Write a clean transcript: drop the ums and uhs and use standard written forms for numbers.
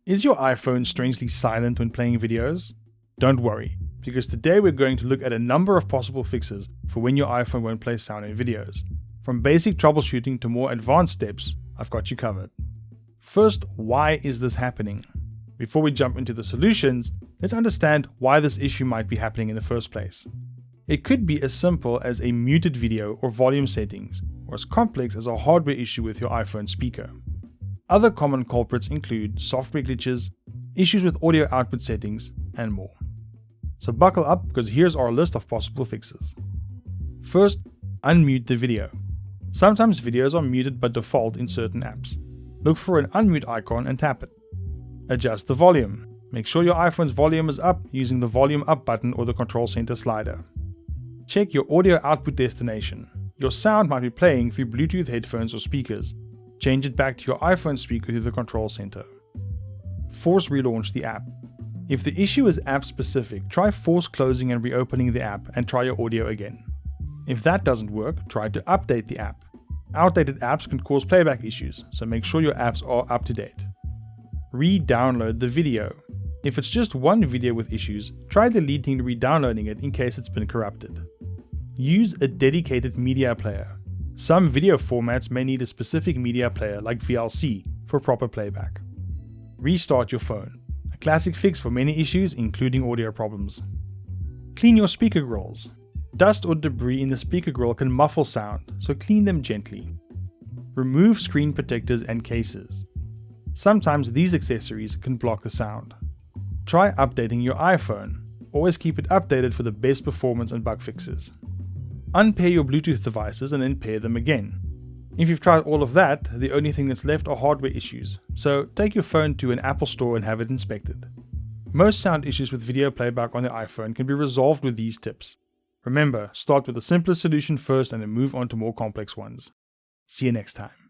Is your iPhone strangely silent when playing videos? Don't worry, because today we're going to look at a number of possible fixes for when your iPhone won't play sound in videos. From basic troubleshooting to more advanced steps, I've got you covered. First, why is this happening? Before we jump into the solutions, let's understand why this issue might be happening in the first place. It could be as simple as a muted video or volume settings, or as complex as a hardware issue with your iPhone speaker. Other common culprits include software glitches, issues with audio output settings, and more. So buckle up, because here's our list of possible fixes. First, unmute the video. Sometimes videos are muted by default in certain apps. Look for an unmute icon and tap it. Adjust the volume. Make sure your iPhone's volume is up using the volume up button or the control center slider. Check your audio output destination. Your sound might be playing through Bluetooth headphones or speakers. Change it back to your iPhone speaker through the control center. Force relaunch the app. If the issue is app specific, try force closing and reopening the app and try your audio again. If that doesn't work, try to update the app. Outdated apps can cause playback issues, so make sure your apps are up to date. Re-download the video. If it's just one video with issues, try deleting and re-downloading it in case it's been corrupted. Use a dedicated media player. Some video formats may need a specific media player like VLC for proper playback. Restart your phone. A classic fix for many issues, including audio problems. Clean your speaker grills. Dust or debris in the speaker grill can muffle sound, so clean them gently. Remove screen protectors and cases. Sometimes these accessories can block the sound. Try updating your iPhone. Always keep it updated for the best performance and bug fixes. Unpair your Bluetooth devices and then pair them again. If you've tried all of that, the only thing that's left are hardware issues, so take your phone to an Apple store and have it inspected. Most sound issues with video playback on the iPhone can be resolved with these tips. Remember, start with the simplest solution first and then move on to more complex ones. See you next time.